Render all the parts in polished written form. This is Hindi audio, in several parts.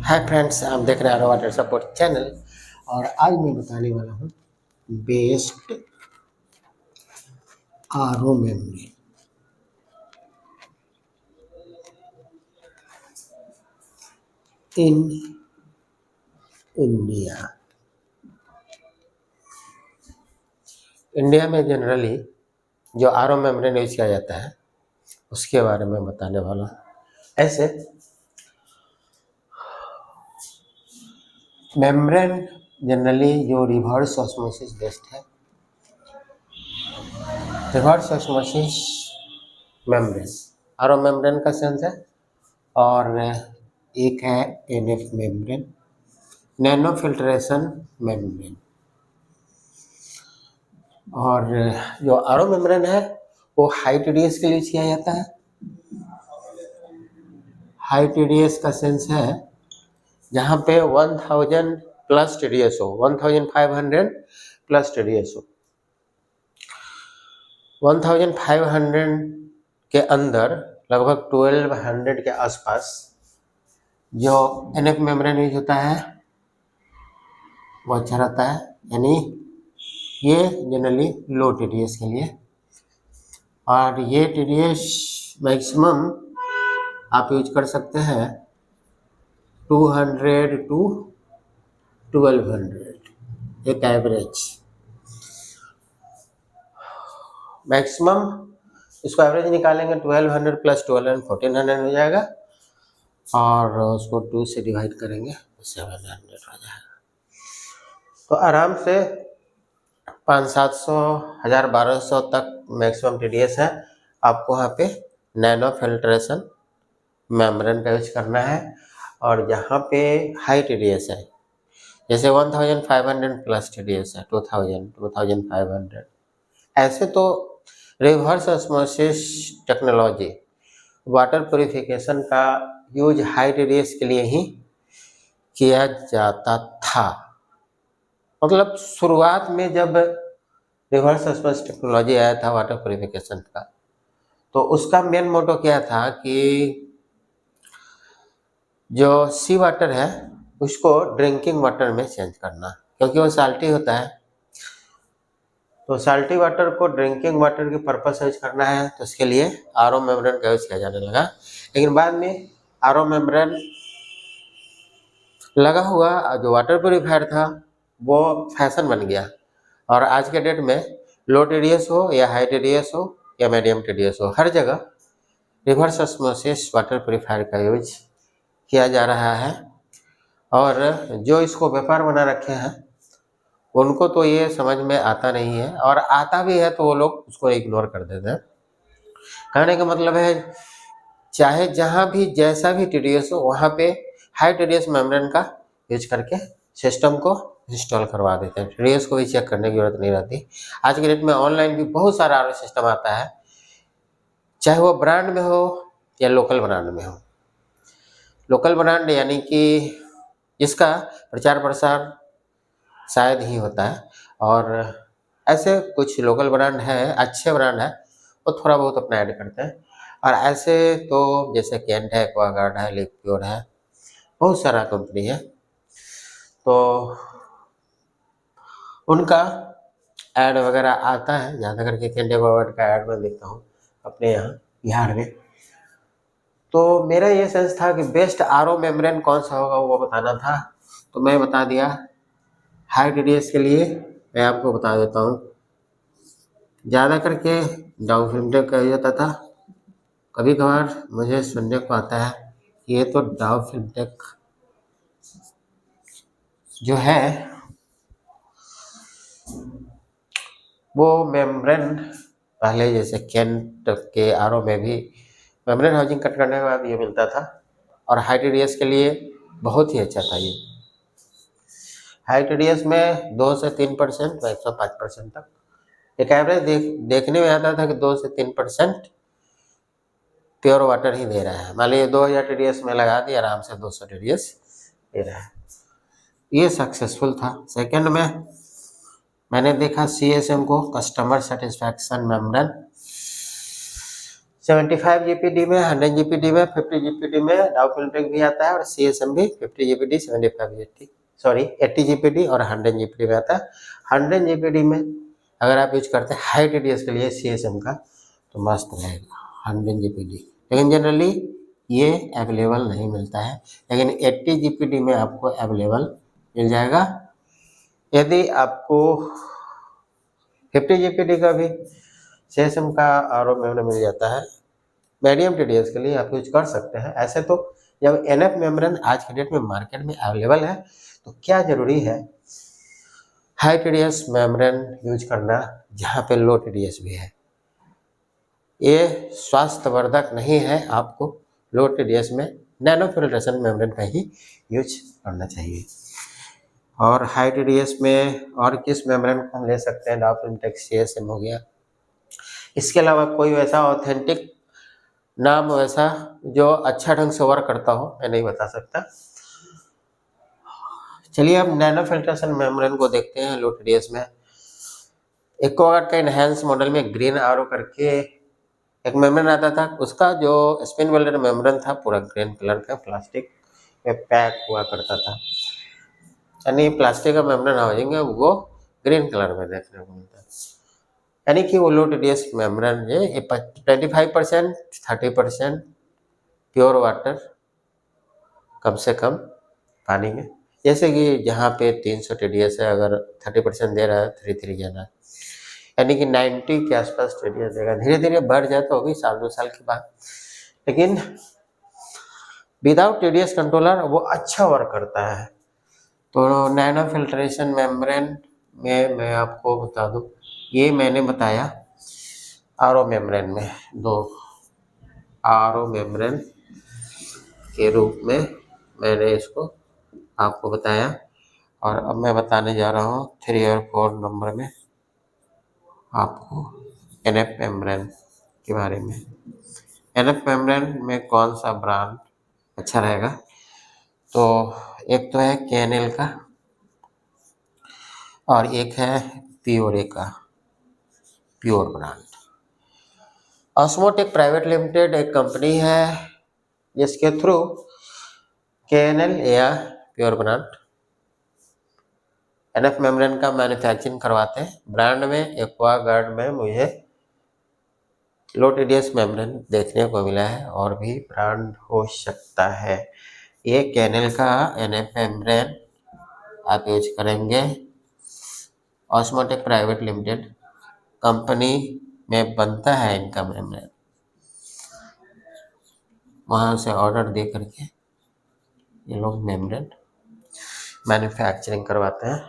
हाय फ्रेंड्स, आप देख रहे हैं वाटर सपोर्ट चैनल। और आज मैं बताने वाला हूँ best RO memory in India. India में जनरली जो आरओ मेम्ब्रेन यूज किया जाता है उसके बारे में बताने वाला हूँ। ऐसे मेम्ब्रेन जनरली जो रिवर्स ऑस्मोसिस बेस्ड है, reverse osmosis membrane RO membrane का सेंस है। और एक है NF membrane, nano filtration membrane. और जो आरओ मेम्ब्रेन है वो हाई टीडीएस के लिए यूज किया जाता है। हाई टीडीएस का सेंस है जहाँ पे 1000 प्लस टीडीएस हो, 1500 प्लस टीडीएस हो। 1500 के अंदर लगभग 1200 के आसपास जो एनएफ मेम्ब्रेन यूज होता है वो अच्छा रहता है, यानी ये जनरली लो टीडीएस के लिए। और ये टीडीएस मैक्सिमम आप यूज कर सकते हैं 200 टू 1200, एक एवरेज मैक्सिमम। इसको एवरेज निकालेंगे 1200 प्लस 1200 1400 हो जाएगा, और उसको 2 से डिवाइड करेंगे तो 700 हो जाएगा। तो आराम से 500-700 1200 तक मैक्सिमम टीडीएस है। आपको वहाँ पे नैनो फिल्ट्रेशन मेम्ब्रेन का यूज करना है। और जहाँ पे हाई टीडीएस है, जैसे 1500 प्लस टीडीएस है, 2500, ऐसे तो reverse osmosis technology water purification का यूज हाई टीडीएस के लिए ही किया जाता था। मतलब शुरुआत में जब रिवर्स ऑस्मोसिस टेक्नोलॉजी आया था वाटर प्योरिफिकेशन का, तो उसका मेन मोटो क्या था कि जो सी वाटर है उसको ड्रिंकिंग वाटर में चेंज करना, क्योंकि वो साल्टी होता है। तो साल्टी वाटर को ड्रिंकिंग वाटर के पर्पस यूज करना है, तो उसके लिए आरओ मेम्ब्रेन का यूज किया जाने लगा। लेकिन बाद में आरओ मेम्ब्रेन लगा हुआ जो वाटर प्योरीफायर था वो फैशन बन गया। और आज के डेट में लो टीडीएस हो या हाई टीडीएस हो या मीडियम टीडीएस हो, हर जगह रिवर्स ऑस्मोसिस वाटर प्योरीफायर का यूज किया जा रहा है। और जो इसको व्यापार बना रखे हैं उनको तो ये समझ में आता नहीं है, और आता भी है तो वो लोग उसको इग्नोर कर देते हैं। कहने का मतलब है चाहे जहाँ भी जैसा भी टीडीएस हो वहाँ पे हाई टीडीएस मेम्ब्रेन का यूज करके सिस्टम को इंस्टॉल करवा देते हैं। टीडीएस को भी चेक करने की जरूरत नहीं रहती। आज के डेट में ऑनलाइन भी बहुत सारा आरओ सिस्टम आता है, चाहे वो ब्रांड में हो या लोकल ब्रांड में हो। लोकल ब्रांड यानी कि जिसका प्रचार प्रसार शायद ही होता है, और ऐसे कुछ लोकल ब्रांड है, अच्छे ब्रांड है, वो थोड़ा बहुत अपना ऐड करते हैं। और ऐसे तो जैसे कैंट है, एक्वागार्ड है, लिक्योर है, बहुत सारा कंपनी है, तो उनका ऐड वगैरह आता है। ज़्यादा करके कैंट एक्वागार्ड का ऐड मैं देखता हूँ अपने यहाँ बिहार में। तो मेरा ये सेंस था कि बेस्ट आरओ मेम्ब्रेन कौन सा होगा वो बताना था, तो मैं बता दिया। हाई टीडीएस के लिए मैं आपको बता देता हूँ, ज़्यादा करके डाउ फिल्मटेक का होता था। कभी कभार मुझे सुनने को आता है कि ये तो डाउ फिल्मटेक जो है वो मेम्ब्रेन पहले जैसे कैंट के आरओ में भी मेम्ब्रेन हाउसिंग कट करने के बाद ये मिलता था, और हाई टीडीएस के लिए बहुत ही अच्छा था। ये हाई टीडीएस में 2 से 3%, 105% तक एक एवरेज देखने में आता था कि 2 से 3% प्योर वाटर ही दे रहा है। मान लीजिए 2000 टीडीएस में लगा दिया, आराम से 200 टीडीएस दे रहा है। ये सक्सेसफुल था। सेकंड में मैंने देखा CSM को, कस्टमर सेटिस्फैक्शन मेम्ब्रेन। 75 जीपीडी में, 100 जीपीडी में, 50 जीपीडी में डाउ फिल्टरिंग भी आता है और सीएसएम भी 50 जीपीडी, 75 जीपीडी, सॉरी 80 जीपीडी और 100 जीपीडी में आता है। 100 जीपीडी में अगर आप यूज करते हैं हाई टीडीएस के लिए सीएसएम का तो मस्त रहेगा 100 जीपीडी, लेकिन जनरली ये अवेलेबल नहीं मिलता है, लेकिन 80 जीपीडी में आपको अवेलेबल मिल जाएगा। यदि आपको 50 जीपीडी का भी सीएसएम का आरओ मेम्ब्रेन मिल जाता है, मीडियम टीडीएस के लिए आप यूज कर सकते हैं। ऐसे तो जब एनएफ मेम्ब्रेन आज के डेट में मार्केट में अवेलेबल है तो क्या जरूरी है हाई टीडीएस मेम्ब्रेन यूज करना जहाँ पे लो टीडीएस भी है। ये स्वास्थ्यवर्धक नहीं है, आपको लो टीडीएस में नैनो फिल्ट्रेशन मेम्ब्रेन का ही यूज करना चाहिए। और हाई टीडीएस में और किस मेम्ब्रेन को हम ले सकते हैं, डाउ फिल्म सीएसएम हो गया। इसके अलावा कोई वैसा ऑथेंटिक नाम वैसा जो अच्छा ढंग से वर्क करता हो मैं नहीं बता सकता। चलिए अब नैनो फिल्ट्रेशन मेम्ब्रेन को देखते हैं लो टीडीएस में। एक्वागार्ड का इनहेंस मॉडल में ग्रीन आरओ करके एक मेम्ब्रेन आता था, उसका जो स्पिन वेल्डेड मेम्ब्रेन था पूरा ग्रीन कलर का प्लास्टिक में पैक हुआ करता था, यानी प्लास्टिक का मेम्ब्रेन हो जाएंगे वो ग्रीन कलर में देखने को मिलता है। यानी कि वो लो टीडीएस मेम्ब्रेन ये 25% 30% प्योर वाटर कम से कम पानी में, जैसे कि जहाँ पे 300 टीडीएस है अगर 30% दे रहा है 33 जाना, यानी कि 90 के आसपास टीडीएस देगा। धीरे धीरे बढ़ जाए तो होगी 1-2 साल के बाद, लेकिन विदाउट टीडीएस कंट्रोलर वो अच्छा वर्क करता है। तो नैनो फिल्ट्रेशन मेम्ब्रेन में मैं आपको बता दूं, ये मैंने बताया आरओ मेम्ब्रेन में, दो आरओ मेम्ब्रेन के रूप में मैंने इसको आपको बताया। और अब मैं बताने जा रहा हूँ 3 और 4 नंबर में आपको एनएफ मेम्ब्रेन के बारे में। एनएफ मेम्ब्रेन में कौन सा ब्रांड अच्छा रहेगा, तो एक तो है केएनएल का और एक है प्योरे का, प्योर ब्रांड। ऑस्मोटेक प्राइवेट लिमिटेड एक कंपनी है जिसके थ्रू केएनएल या प्योर ब्रांड एनएफ मेम्ब्रेन का मैन्युफैक्चरिंग करवाते हैं। ब्रांड में एक्वागार्ड में मुझे लो टीडीएस मेम्ब्रेन देखने को मिला है, और भी ब्रांड हो सकता है। ये केएनएल का एनएफ मेम्ब्रेन आप यूज करेंगे, ऑस्मोटेक प्राइवेट लिमिटेड कंपनी में बनता है इनका मेम्ब्रेन, वहाँ से ऑर्डर दे करके ये लोग मेम्ब्रेन मैन्युफैक्चरिंग करवाते हैं।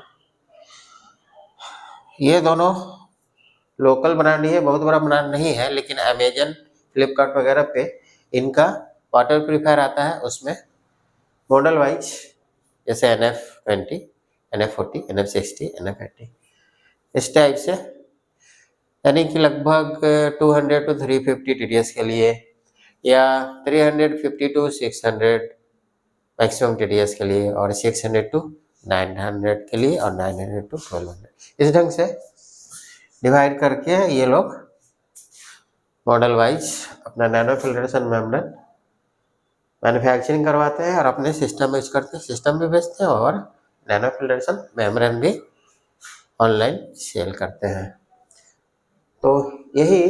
ये दोनों लोकल ब्रांड ही है, बहुत बड़ा ब्रांड नहीं है, लेकिन अमेजन फ्लिपकार्ट वगैरह पे इनका वाटर प्यूरिफायर आता है, उसमें मॉडल वाइज जैसे NF20, NF40, NF60, NF80 इस टाइप से, यानी कि लगभग 200 to 350 TDS के लिए या 350 to 600 मैक्सिमम TDS के लिए, और 600 to 900 के लिए, और 900 to 1200 इस ढंग से डिवाइड करके ये लोग मॉडल वाइज अपना नैनो फिल्ट्रेशन मेम्ब्रेन मैन्युफैक्चरिंग करवाते हैं और अपने सिस्टम में यूज करते हैं, सिस्टम भी बेचते हैं और नैनो फिल्ट्रेशन मेम्ब्रेन भी ऑनलाइन सेल करते हैं। तो यही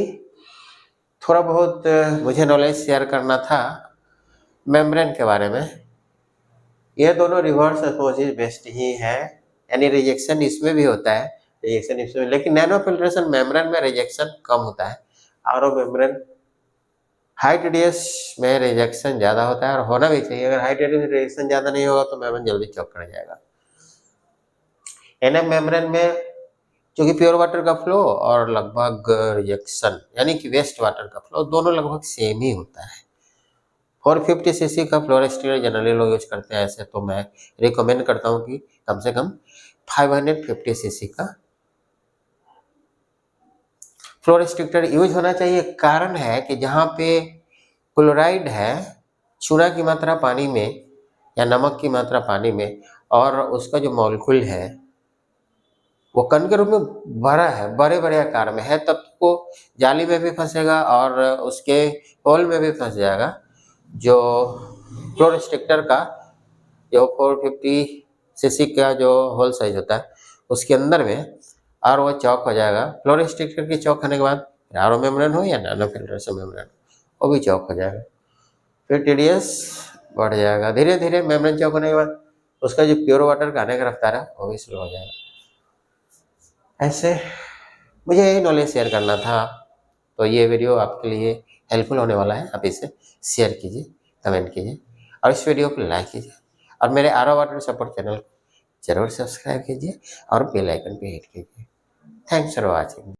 थोड़ा बहुत मुझे नॉलेज शेयर करना था मेम्ब्रेन के बारे में। ये दोनों रिवर्स ऑस्मोसिस बेस्ड ही है, यानी रिजेक्शन इसमें भी होता है, रिजेक्शन इसमें, लेकिन नैनो फिल्ट्रेशन मेम्ब्रेन में रिजेक्शन कम होता है। आरओ मेम्ब्रेन हाई टीडीएस में रिजेक्शन ज़्यादा होता है और होना भी चाहिए। अगर हाई टीडीएस में रिजेक्शन ज़्यादा नहीं होगा तो मेम्ब्रेन जल्दी चौक कर जाएगा। एनएफ मेम्ब्रेन में क्योंकि प्योर वाटर का फ्लो और लगभग रिजेक्शन यानी कि वेस्ट वाटर का फ्लो दोनों लगभग सेम ही होता है। 450 सीसी का फ्लोरेस्टियर जनरली लोग यूज करते हैं, ऐसे तो मैं रिकमेंड करता हूँ कि कम से कम 550 सीसी का फ्लो रिस्ट्रिक्टर यूज होना चाहिए। कारण है कि जहाँ पे क्लोराइड है, चूना की मात्रा पानी में या नमक की मात्रा पानी में, और उसका जो मॉलिक्यूल है वो कण के रूप में भरा है, बड़े बड़े आकार में है, तब वो जाली में भी फंसेगा और उसके होल में भी फंस जाएगा। जो फ्लो रिस्ट्रिक्टर का जो 450 सीसी का जो होल साइज होता है उसके अंदर में, और वो चौक हो जाएगा। फ्लो रिस्ट्रिक्टर की चौक होने के बाद आर मेम्ब्रेन हो या नैनो फिल्ट्रेशन मेम्ब्रेन वो भी चौक हो जाएगा। फिर टीडीएस बढ़ जाएगा धीरे धीरे। मेम्ब्रेन चौक होने के बाद उसका जो प्योर वाटर का आने का रफ्तार है वो भी स्लो हो जाएगा। ऐसे मुझे यही नॉलेज शेयर करना था, तो ये वीडियो आपके लिए हेल्पफुल होने वाला है। आप इसे शेयर कीजिए, कमेंट कीजिए और इस वीडियो को लाइक कीजिए और मेरे आरो वाटर सपोर्ट चैनल को जरूर सब्सक्राइब कीजिए और बेल आइकन पे हिट कीजिए। Thanks for watching.